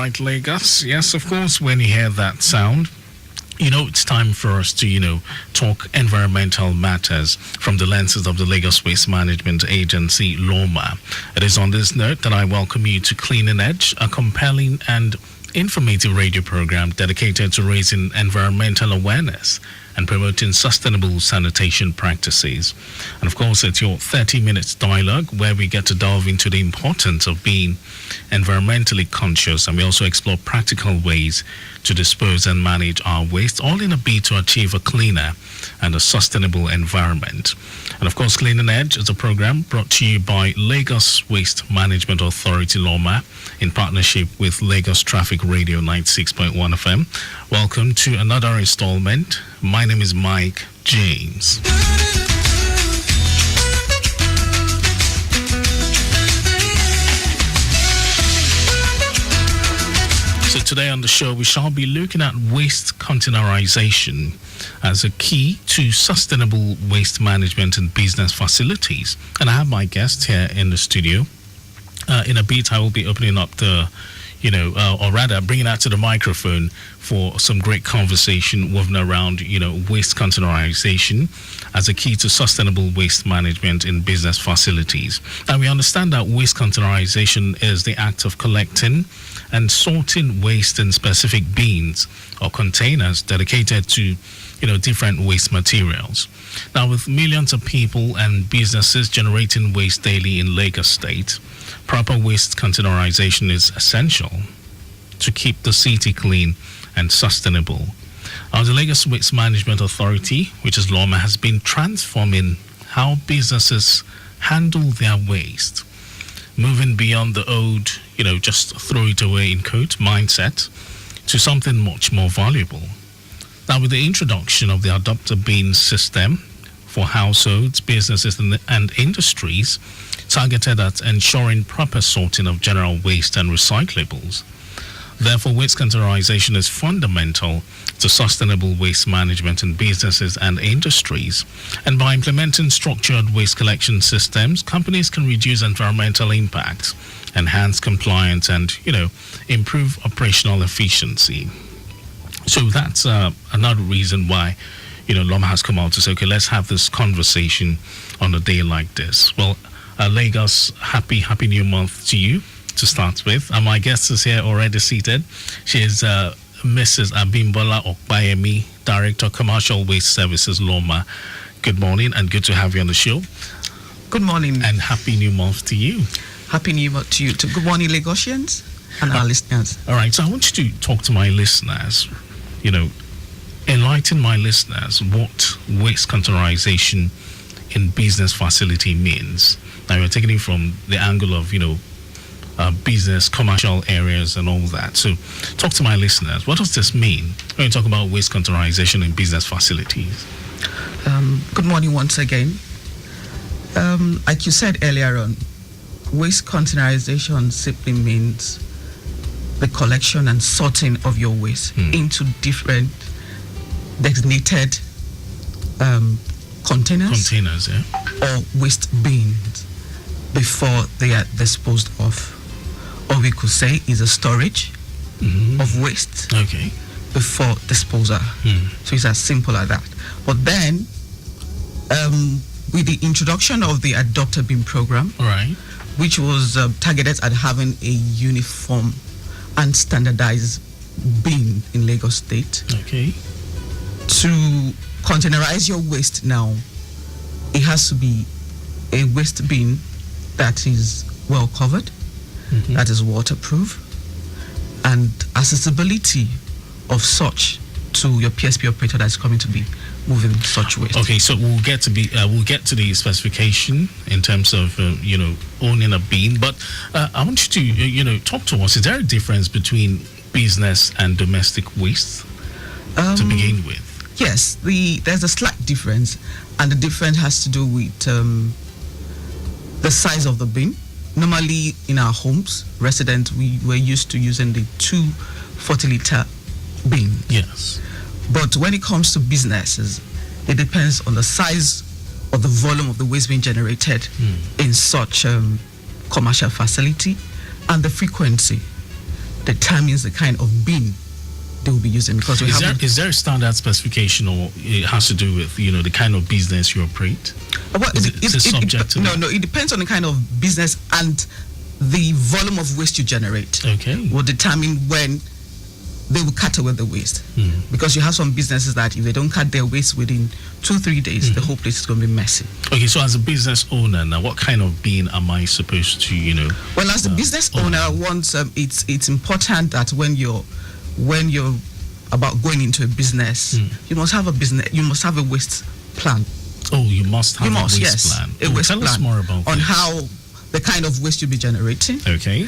right, Lagos. Yes, of course, when you hear that sound, it's time for us to, talk environmental matters from the lenses of the Lagos Waste Management Agency, LOMA. It is on this note that I welcome you to Cleaning Edge, a compelling and informative radio program dedicated to raising environmental awareness and promoting sustainable sanitation practices. And of course, it's your 30 minutes dialogue where we get to delve into the importance of being environmentally conscious, and we also explore practical ways to dispose and manage our waste, all in a bid to achieve a cleaner and a sustainable environment. And of course, Cleaning Edge is a program brought to you by Lagos Waste Management Authority, LOMA, in partnership with Lagos Traffic Radio 96.1 FM. Welcome to another installment. My name is Mike James. So today on the show, we shall be looking at waste containerization as a key to sustainable waste management and business facilities. And I have my guest here in the studio. In a bit, I will be opening up the, or rather bringing out to the microphone for some great conversation woven around, waste containerization as a key to sustainable waste management in business facilities. And we understand that waste containerization is the act of collecting and sorting waste in specific bins or containers dedicated to, different waste materials. Now, with millions of people and businesses generating waste daily in Lagos State, proper waste containerization is essential to keep the city clean and sustainable. The Lagos Waste Management Authority, which is LOMA, has been transforming how businesses handle their waste, moving beyond the old, just throw it away in quote mindset to something much more valuable. Now, with the introduction of the adopter bin system for households, businesses, and industries targeted at ensuring proper sorting of general waste and recyclables. Therefore, waste containerization is fundamental to sustainable waste management in businesses and industries. And by implementing structured waste collection systems, companies can reduce environmental impact, enhance compliance, and, improve operational efficiency. So that's another reason why, LOMA has come out to say, okay, let's have this conversation on a day like this. Well, Lagos, happy new month to you to start with. And my guest is here already seated. She is Mrs. Abimbola Okbayemi, Director, Commercial Waste Services, LOMA. Good morning and good to have you on the show. Good morning. And happy new month to you. Happy new month to you too. Good morning, Lagosians and our listeners. All right, so I want you to talk to my listeners, enlighten my listeners what waste containerization in business facility means. Now, we're taking it from the angle of, business, commercial areas and all that. So talk to my listeners. What does this mean when you talk about waste containerization in business facilities? Good morning once again. Like you said earlier on, waste containerization simply means the collection and sorting of your waste into different designated containers, or waste bins before they are disposed of. Or we could say is a storage of waste before disposal. So it's as simple as that. But then, with the introduction of the adopter bin program, which was targeted at having a uniform and standardized bin in Lagos State, to containerize your waste now, it has to be a waste bin that is well covered, that is waterproof, and accessibility of such to your PSP operator that's coming to be moving such waste. Okay, so we'll get to the specification in terms of owning a bin, but I want you to talk to us. Is there a difference between business and domestic waste to begin with? Yes, there's a slight difference, and the difference has to do with the size of the bin. Normally, in our homes, residents, we were used to using the 2 40-liter bins. Yes. But when it comes to businesses, it depends on the size of the volume of the waste being generated in such commercial facility and the frequency. determines the kind of bin they will be using, because is there a standard specification, or it has to do with the kind of business you operate? Well, it depends on the kind of business, and the volume of waste you generate. Okay, will determine when they will cut away the waste. Because you have some businesses that if they don't cut their waste within 2-3 days, the whole place is going to be messy. Okay, so as a business owner now, what kind of bin am I supposed to, Well, as a business owner, once it's important that when you're about going into a business, you must have a waste plan. Oh, you must have a waste plan. A waste tell plan us more about on this. how the kind of waste you'll be generating. Okay.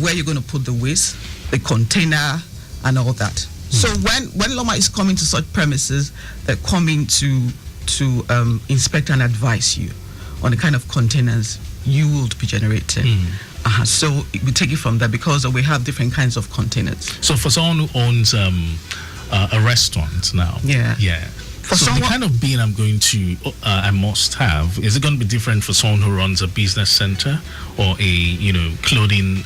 Where you're going to put the waste, the container, and all that. So when Loma is coming to such premises, they're coming to inspect and advise you on the kind of containers you will be generating. So we take it from there, because we have different kinds of containers. So for someone who owns a restaurant now, so the kind of bin I'm going to, I must have, is it going to be different for someone who runs a business center or a, clothing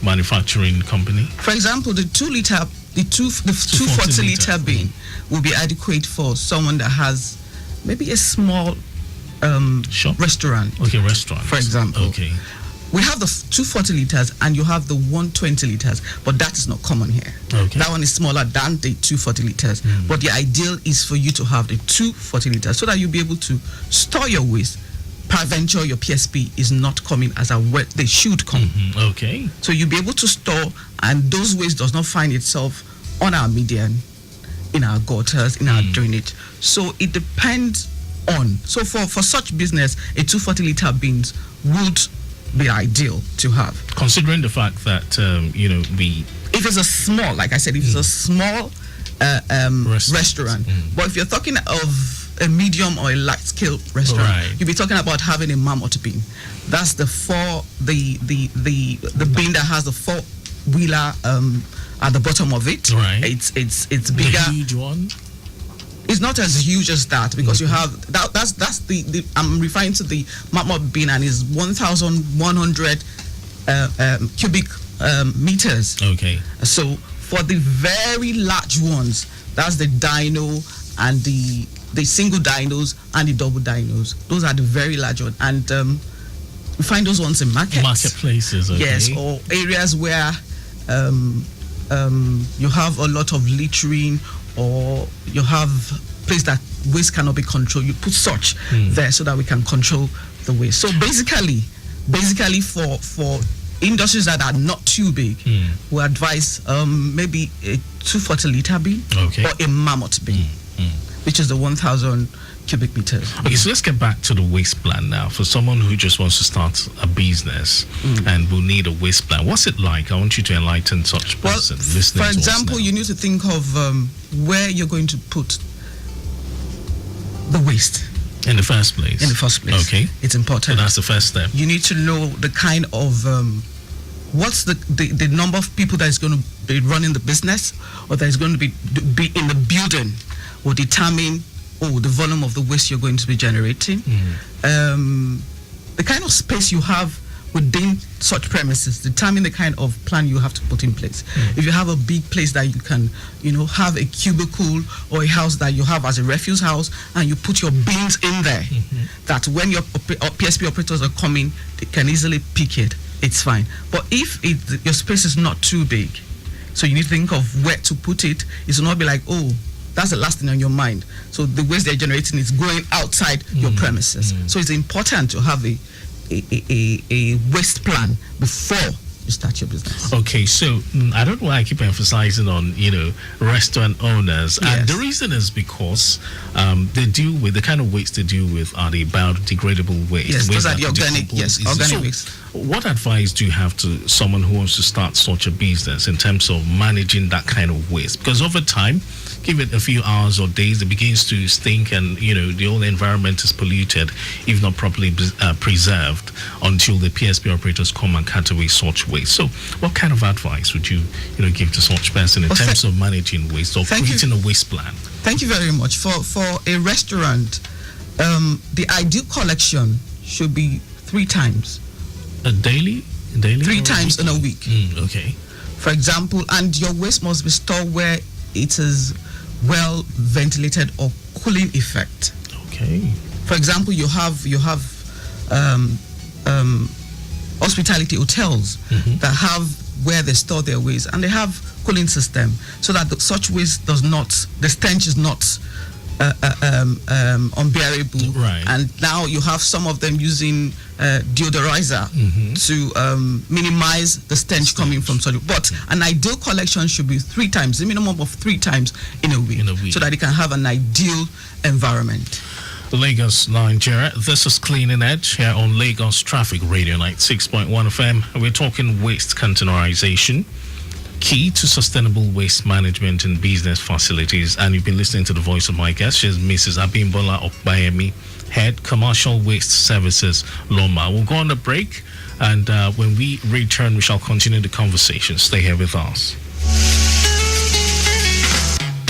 manufacturing company? For example, the 240 liter bin will be adequate for someone that has maybe a small shop? Restaurant. Okay, restaurant. For example. Okay. We have the 240 liters and you have the 120 liters, but that is not common here. Okay. That one is smaller than the 240 liters. But the ideal is for you to have the 240 liters so that you'll be able to store your waste. Peradventure, your PSP is not coming as a wet they should come. Okay. So you'll be able to store, and those waste does not find itself on our median, in our gutters, in our drainage. So it depends on. So for such business, a 240 liter bins would be ideal to have, considering the fact that if it's a small, like I said, if it's a small restaurant. But if you're talking of a medium or a large scale restaurant, you'll be talking about having a mammoth bin. That's the bin that has the 4-wheeler at the bottom of it. It's bigger. The huge one. It's not as huge as that, because you have that's the I'm referring to the mammoth bin, and is 1,100 cubic meters. Okay. So for the very large ones, that's the dino and the single dinos and the double dinos. Those are the very large ones, and we find those ones in marketplaces. Okay. Yes, or areas where you have a lot of littering, or you have place that waste cannot be controlled. You put such there so that we can control the waste. So basically for industries that are not too big, we advise maybe a 240 liter bin or a mammoth bin, which is the 1,000 cubic meters. Okay, so let's get back to the waste plan now. For someone who just wants to start a business and will need a waste plan, what's it like? I want you to enlighten such person listening. For example, you need to think of where you're going to put the waste. In the first place. Okay. It's important. So that's the first step. You need to know the kind of what's the number of people that is going to be running the business, or that is going to be in the building, will determine the volume of the waste you're going to be generating. The kind of space you have within such premises determine the kind of plan you have to put in place. If you have a big place that you can, have a cubicle or a house that you have as a refuse house, and you put your bins in there, that when your PSP operators are coming, they can easily pick it. It's fine. But if your space is not too big, so you need to think of where to put it. It will not be like, that's the last thing on your mind. So the waste they're generating is going outside your premises. So it's important to have a waste plan before you start your business. Okay, so I don't know why I keep emphasizing on restaurant owners, and the reason is because they deal with the kind of waste they deal with are the biodegradable waste. Yes, those are the organic waste. What advice do you have to someone who wants to start such a business in terms of managing that kind of waste? Because over time, give it a few hours or days, it begins to stink, and the whole environment is polluted if not properly preserved until the PSP operators come and cut away such waste. So what kind of advice would you give to such person in terms of managing waste or creating a waste plan? Thank you very much. For a restaurant, the ideal collection should be 3 times. Daily? 3 times in a week. Okay. For example, and your waste must be stored where it is well ventilated or cooling effect. Okay. For example, you have hospitality hotels that have where they store their waste, and they have cooling system so that such waste does not, the stench is not unbearable. Right. And now you have some of them using deodorizer to minimize the stench coming from such. But an ideal collection should be 3 times, the minimum of 3 times in a week, so that it can have an ideal environment. Lagos, Nigeria. This is Cleaning Edge here on Lagos Traffic Radio 96.1 FM. We're talking waste containerization, key to sustainable waste management in business facilities. And you've been listening to the voice of my guest. She's Mrs. Abimbola Okbayemi, Head Commercial Waste Services, Loma. We'll go on a break, and when we return, we shall continue the conversation. Stay here with us.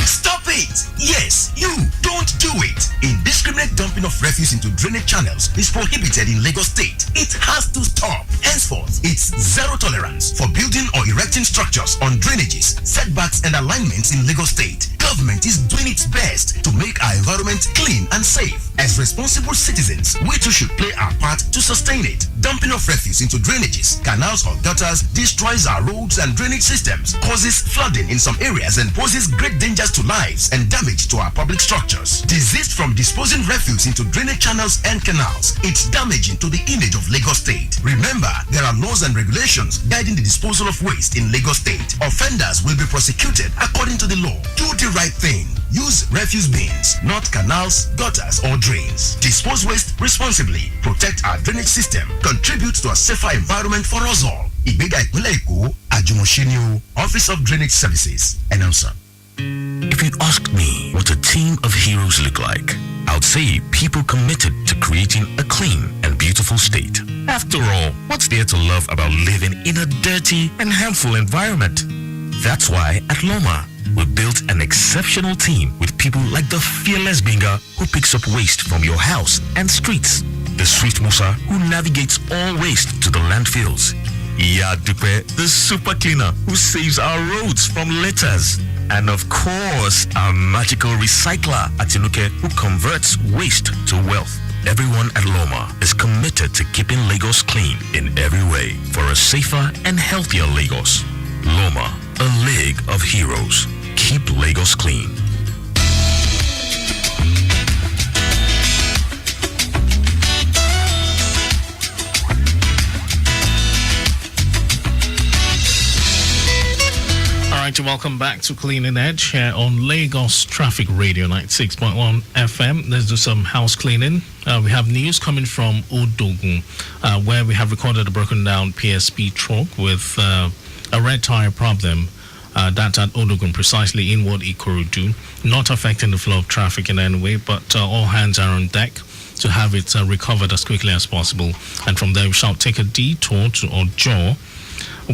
Stop it! Yes, you don't do it. Indiscriminate dumping of refuse into drainage channels is prohibited in Lagos State. It has to stop. Henceforth, it's zero tolerance for building or erecting structures on drainages, setbacks, and alignments in Lagos State. Government is doing its best to make our environment clean and safe. As responsible citizens, we too should play our part to sustain it. Dumping of refuse into drainages, canals, or gutters destroys our roads and drainage systems, causes flooding in some areas, and poses great dangers to lives and damage to our public structures. Desist from disposing refuse into drainage channels and canals. It's damaging to the image of Lagos State. Remember, there are laws and regulations guiding the disposal of waste in Lagos State. Offenders will be prosecuted according to the law. Do the right thing. Use refuse bins, not canals, gutters, or drains. Dispose waste responsibly. Protect our drainage system. Contribute to a safer environment for us all. Ìgbéga ìpínlẹ̀ Èkó, Àjùmọ̀ṣe Office of Drainage Services, announcer. If you ask me what a team of heroes look like, I would say people committed to creating a clean and beautiful state. After all, what's there to love about living in a dirty and harmful environment? That's why at Loma, we built an exceptional team with people like the fearless Binga who picks up waste from your house and streets, the swift Musa who navigates all waste to the landfills, Iya Dupe, the super cleaner who saves our roads from litters, and of course, our magical recycler Atinuke who converts waste to wealth. Everyone at Loma is committed to keeping Lagos clean in every way for a safer and healthier Lagos. Loma, a league of heroes. Keep Lagos clean. All right, welcome back to Cleaning Edge here on Lagos Traffic Radio 96.1 FM. Let's do some house cleaning. We have news coming from Odogun, where we have recorded a broken down PSP truck with a red tire problem. That's at Odogun, precisely in Ward Ikorodu, not affecting the flow of traffic in any way, but all hands are on deck to have it recovered as quickly as possible. And from there, we shall take a detour to Ojo,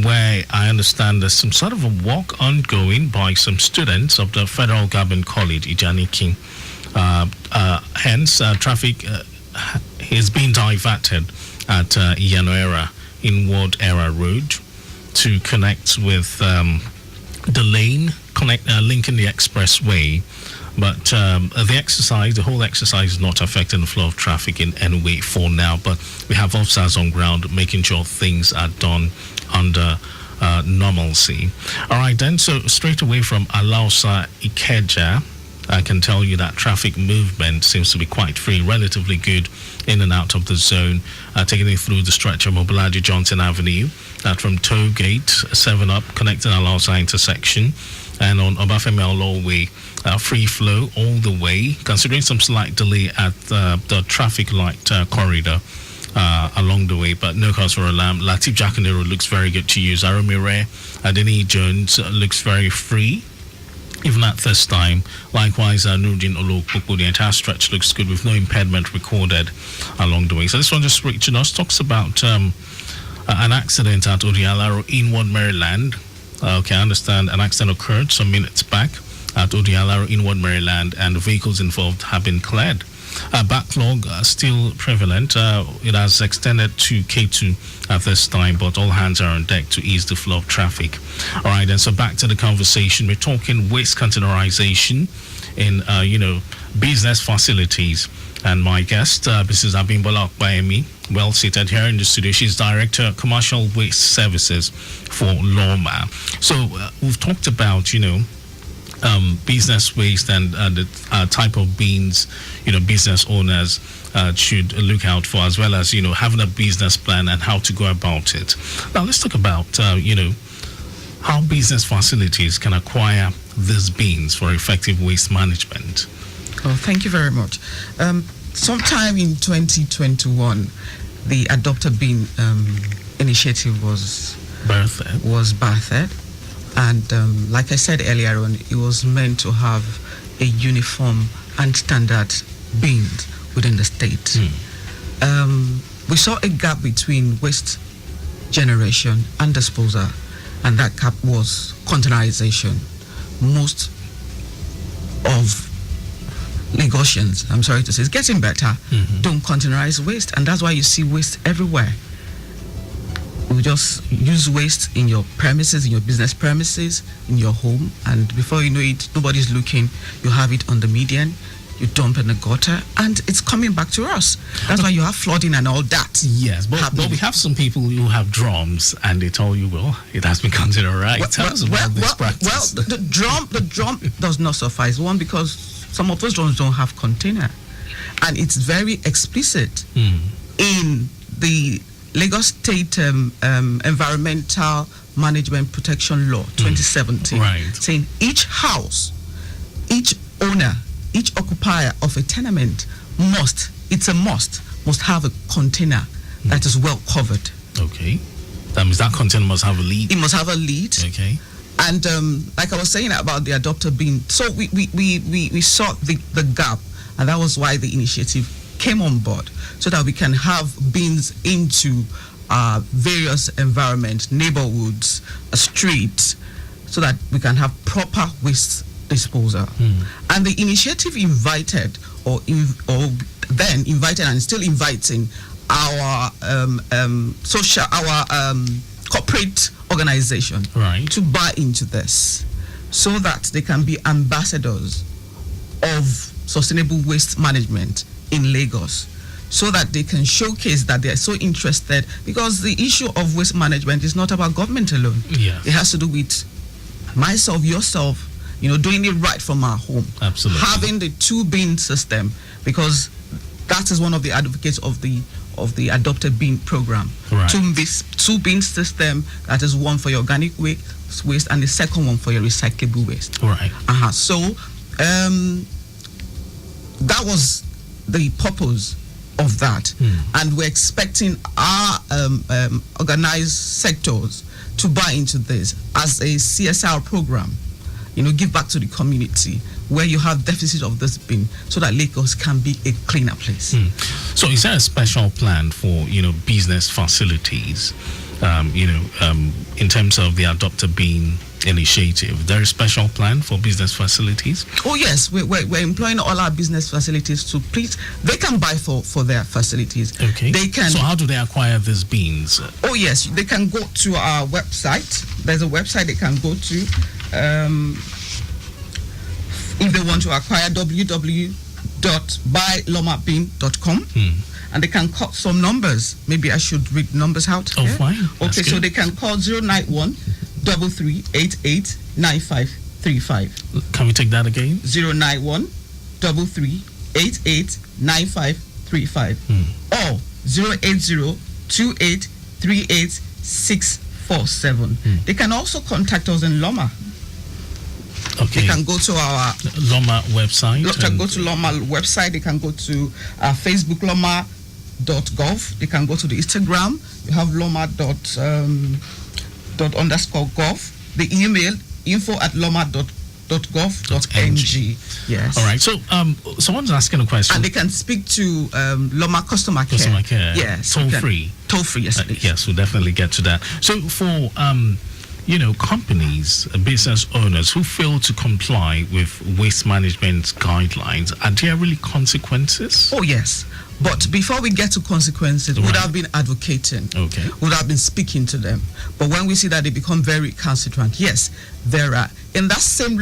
where I understand there's some sort of a walk ongoing by some students of the Federal Government College, Ijaniki. Hence, traffic is being diverted at Iyanoera in Ward Era Road to connect with the lane linking the expressway. But the whole exercise is not affecting the flow of traffic in any way for now. But we have officers on ground making sure things are done under normalcy. All right, then, so straight away from Alausa Ikeja, I can tell you that traffic movement seems to be quite free, relatively good in and out of the zone, taking it through the stretch of Mobolaji Johnson Avenue, from Toll Gate 7 up, connecting Alausa intersection, and on Obafemi Awolowo, free flow all the way, considering some slight delay at the traffic light corridor along the way, but no cause for alarm. Latif Jakandero looks very good to use. Aromire Adeni Jones looks very free, even at this time. Likewise, Nurdin Olokpokpo, the entire stretch looks good with no impediment recorded along the way. So this one just reaching us talks about an accident at Odialaro in Ward, Maryland. Okay, I understand an accident occurred some minutes back at Odialaro in Ward, Maryland, and the vehicles involved have been cleared. backlog still prevalent. It has extended to K2 at this time, but all hands are on deck to ease the flow of traffic. All right, and so back to the conversation. We're talking waste containerization in, business facilities. And my guest, Mrs. Abimbola Okpayemi, well seated here in the studio. She's Director of Commercial Waste Services for Loma. So we've talked about, business waste and the type of beans, business owners should look out for, as well as, having a business plan and how to go about it. Now, let's talk about, how business facilities can acquire these beans for effective waste management. Oh, thank you very much. Sometime in 2021, the Adopt a Bean initiative was birthed. And like I said earlier on, it was meant to have a uniform and standard beans within the state. We saw a gap between waste generation and disposal, and that gap was containerization. Most of Lagosians, I'm sorry to say, it's getting better, don't containerize waste, and that's why you see waste everywhere. You just use waste in your premises, in your business premises, in your home, and before you know it, nobody's looking. You have it on the median, you dump in the gutter, and it's coming back to us. That's why you have flooding and all that. Yes, but we have some people who have drums, and they tell you, well, it has been containerized. Tell us about this practice. Well, the drum does not suffice. One, because some of those drums don't have container, and it's very explicit in the Lagos State Environmental Management Protection Law 2017, saying each house, each owner, each occupier of a tenement must have a container that is well covered. Okay. That means that container must have a lid. It must have a lid. Okay. And like I was saying about the Adopt a Bean, so we saw the gap, and that was why the initiative came on board, so that we can have beans into various environments, neighborhoods, streets, so that we can have proper waste disposal. And the initiative invited, then invited and still inviting our corporate organization to buy into this, so that they can be ambassadors of sustainable waste management in Lagos, so that they can showcase that they are so interested, because the issue of waste management is not about government alone. Yes. It has to do with myself, yourself, doing it right from our home. Absolutely. Having the two bin system, because that is one of the advocates of the Adopt a Bean program. Right. Two bin system, that is one for your organic waste and the second one for your recyclable waste. Right. So that was the purpose of that, and we're expecting our organized sectors to buy into this as a CSR program, give back to the community where you have deficit of this bin, so that Lagos can be a cleaner place. So is there a special plan for business facilities, in terms of the Adopt a Bean initiative? There is a special plan for business facilities? Oh yes, we're employing all our business facilities to please, they can buy for their facilities. Okay. They can. So how do they acquire these beans? Oh yes, they can go to our website. There's a website they can go to if they want to acquire, www.buylomabin.com. And they can call some numbers. Maybe I should read numbers out. Oh, fine. Okay, so they can call 091 3388 9535. Can we take that again? 091 3388 9535. Or 080 2838 647. They can also contact us in Loma. Okay. They can go to our Loma website. They can go to Loma website. They can go to Facebook Loma.gov. They can go to the Instagram. You have Loma._gov. The email info@loma.gov.ng. Yes. All right. So someone's asking a question. And they can speak to Loma customer care. Customer care. Yes. Toll free. Toll free. Yes. Yes, we'll definitely get to that. So for companies, business owners who fail to comply with waste management guidelines, are there really consequences? Oh, yes. But before we get to consequences, we would have been advocating. Okay. Would have been speaking to them. But when we see that they become very recalcitrant, yes, there are. In that same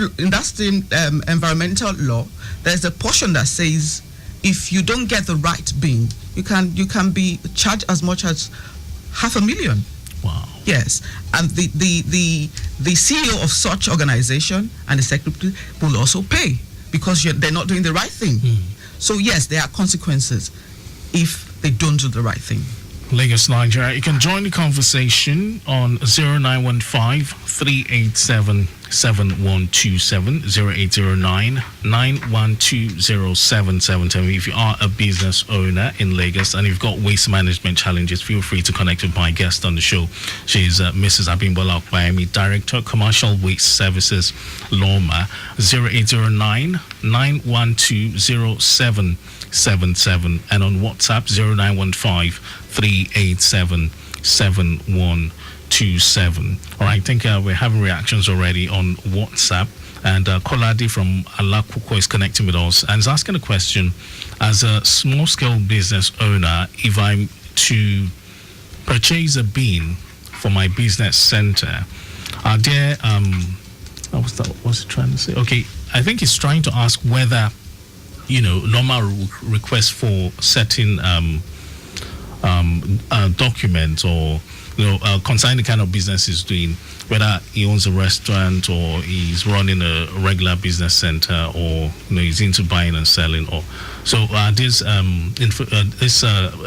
environmental law, there's a portion that says if you don't get the right bin, you can be charged as much as $500,000. Wow. Yes, and the CEO of such organization and the secretary will also pay because they're not doing the right thing. So yes, there are consequences if they don't do the right thing. Lagos, Nigeria. You can join the conversation on 0915-387-7127, 0809-912-0777. If you are a business owner in Lagos and you've got waste management challenges, feel free to connect with my guest on the show. She's Mrs. Abimbola Okpayemi, Director, Commercial Waste Services, LOMA, 0809-912-0777, and on WhatsApp 0915-387-7127. All right, I think we're having reactions already on WhatsApp. And Koladi from Alakuko is connecting with us and is asking a question. As a small-scale business owner, if I'm to purchase a bin for my business center, are there... what's he trying to say? Okay, I think he's trying to ask whether, LOMA requests for certain documents or concerning the kind of business he's doing, whether he owns a restaurant or he's running a regular business center or he's into buying and selling. Or so this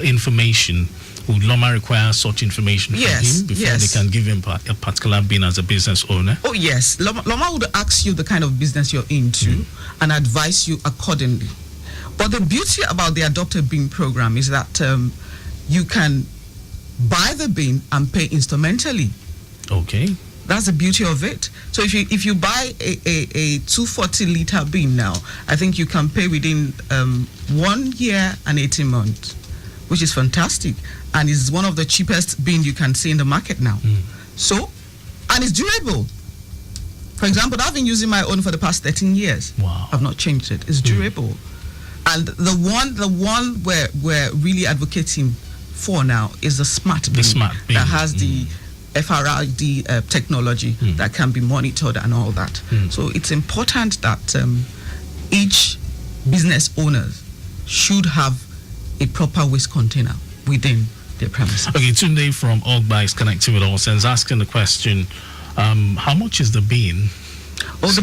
information, would LOMA require such information from him before they can give him a particular bin as a business owner? Oh yes, LOMA would ask you the kind of business you're into and advise you accordingly. But the beauty about the Adopt a Bin program is that you can buy the bin and pay instrumentally. Okay. That's the beauty of it. So if you buy a 240-liter bin now, I think you can pay within 1 year and 18 months, which is fantastic, and is one of the cheapest bin you can see in the market now. So, and it's durable. For example, I've been using my own for the past 13 years. Wow. I've not changed it. It's durable. And the one we're really advocating for now is the smart bin, that has the FRID technology that can be monitored and all that. So it's important that each business owner should have a proper waste container within their premises. Okay, Tunde from Ogba is connecting with us and is asking the question, how much is the bin? The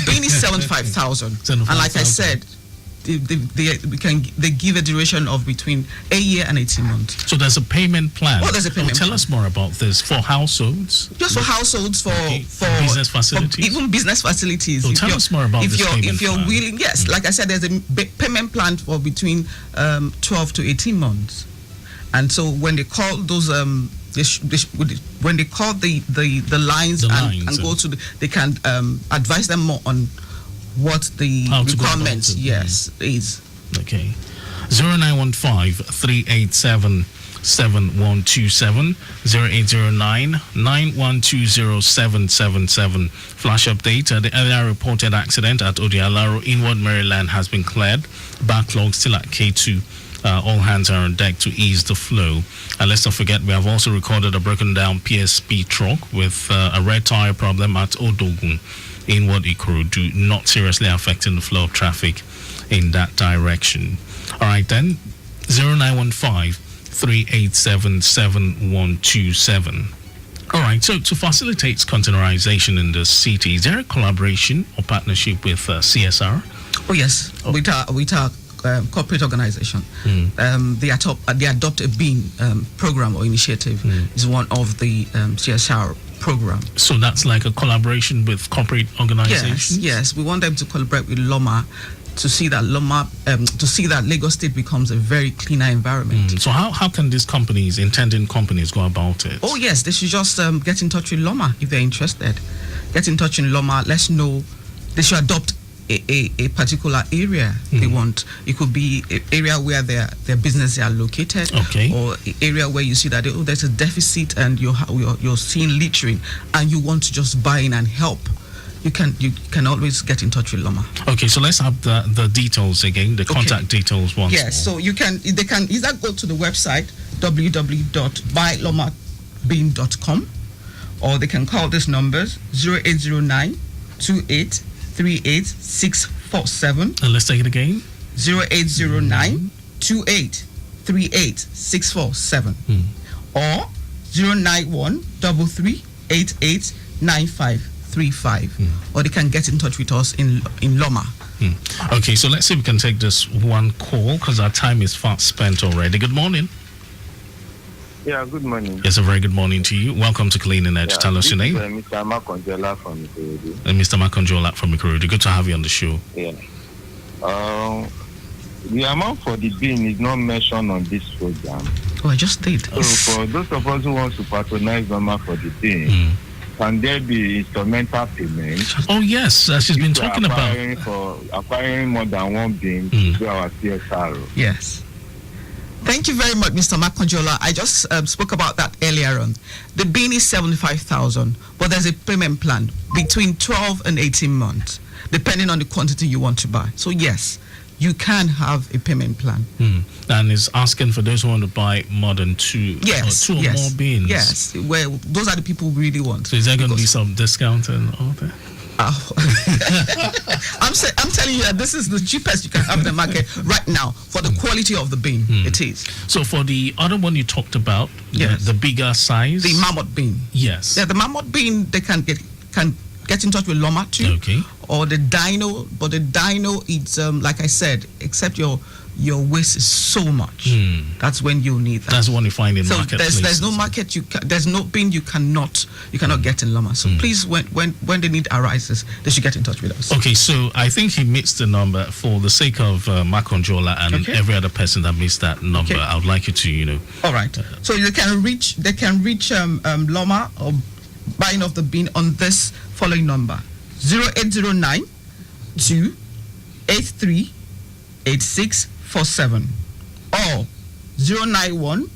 bin is 75,000. And like I said, they give a duration of between a year and 18 months. So there's a payment plan. Oh, there's a payment plan. Tell us more about this. For households? Just for households, for business facilities? For even business facilities. So tell us more about this payment plan. If you're willing, yes. Like I said, there's a payment plan for between 12 to 18 months. And so when they call those... when they call the lines and go to they can advise them more on what the requirements is. Okay. 0915-387-7127, 0809-912-0777. Flash update. The earlier reported accident at Odialaro, Inward Maryland, has been cleared. Backlog still at K2. All hands are on deck to ease the flow. And let's not forget, we have also recorded a broken down PSP truck with a red tire problem at Odogun, Inward Ikorodu, not seriously affecting the flow of traffic in that direction. All right then, 0915-387-7127. All right, so to facilitate containerization in the city, is there a collaboration or partnership with CSR? Oh yes, with our corporate organization. The Adopt a Bin program or initiative is one of the CSR program. So that's like a collaboration with corporate organizations? Yes. We want them to collaborate with LOMA to see that Lagos State becomes a very cleaner environment. So how can these intending companies go about it? Oh yes, they should just get in touch with LOMA if they're interested. Get in touch with LOMA. Let's know. They should adopt a particular area they want. It could be an area where their businesses are located, or an area where you see that there's a deficit and you're seeing littering, and you want to just buy in and help. You can always get in touch with Loma. Okay, so let's have the details again, the contact details once more. Yes, so they can either go to the website www.buylomabean.com, or they can call these numbers 0809 2838 And let's take it again. 0809 2838 or 091 33889535, or they can get in touch with us in Loma. Okay, so let's see if we can take this one call, because our time is fast spent already. Good morning. Yeah, good morning. Yes, a very good morning to you. Welcome to Clean Edge. Tell us your name. Mr. Makonjola from Ikorodu. Mr. Makonjola from Ikorodu. Good to have you on the show. Yeah. The amount for the bin is not mentioned on this program. Oh, I just did. So for those of us who want to patronize Loma for the bin, can there be instrumental payment? Oh, yes. She's been talking about acquiring more than one bin through our CSR. Yes. Thank you very much, Mr. Makonjola. I just spoke about that earlier on. The bin is 75,000, but there's a payment plan between 12 and 18 months, depending on the quantity you want to buy. So yes, you can have a payment plan. And it's asking for those who want to buy more than two or more bins. Yes, well, those are the people who really want. So is there going to be some discount and all that? I'm telling you that this is the cheapest you can have in the market right now for the quality of the bin. It is. So for the other one you talked about, the bigger size, the mammoth bin. Yes. Yeah, the mammoth bin, they can get in touch with Loma too. Okay. Or the dino, but the dino, it's like I said, except your waste is so much. That's when you need that. That's the one you find in marketplaces. There's no market there's no bin you cannot get in Loma. So please, when the need arises, they should get in touch with us. Okay, so I think he missed the number for the sake of Makonjola and every other person that missed that number. I would like you to, All right. So they can reach Loma or buying of the bin on this following number: 0809 283 8647 or 091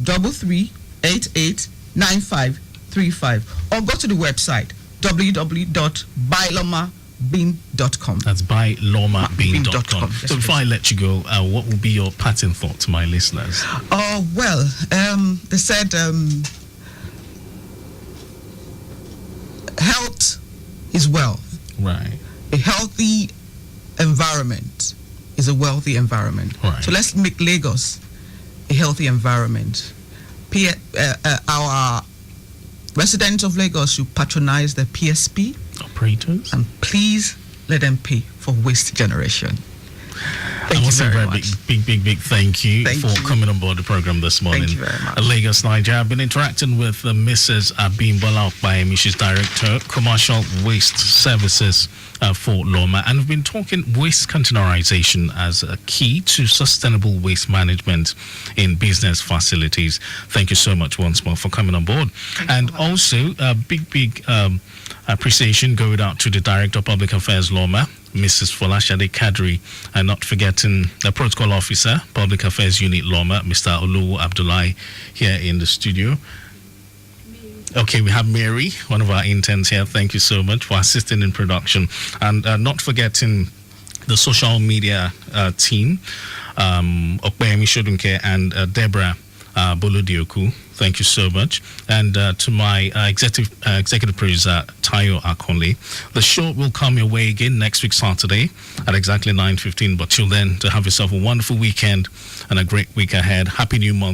3388 9535, or go to the website www.buylomabean.com. That's buylomabean.com. Yes, so before I let you go, what will be your parting thought to my listeners? Oh, well, they said health is wealth. Right. A healthy environment is a wealthy environment. Right. So let's make Lagos a healthy environment. Our residents of Lagos should patronize the PSP operators, and please let them pay for waste generation. Thank you very much. Big thank you for coming on board the program this morning. Thank you very much. Lagos, Nigeria. I've been interacting with Mrs. Abimbola Okpayemi. She's Director, Commercial Waste Services for Loma. And we've been talking waste containerization as a key to sustainable waste management in business facilities. Thank you so much once more for coming on board. And also, big appreciation going out to the Director of Public Affairs, Loma, Mrs. Folashade Kadri, and not forgetting the Protocol Officer, Public Affairs Unit Loma, Mr. Oluwu Abdullahi, here in the studio. Okay, we have Mary, one of our interns here. Thank you so much for assisting in production. And not forgetting the social media team, Okpayemi Shodunke and Deborah Bolodioku. Thank you so much. And to my executive producer, Tayo Akonle. The show will come your way again next week, Saturday, at exactly 9:15. But till then, to have yourself a wonderful weekend and a great week ahead. Happy New Month.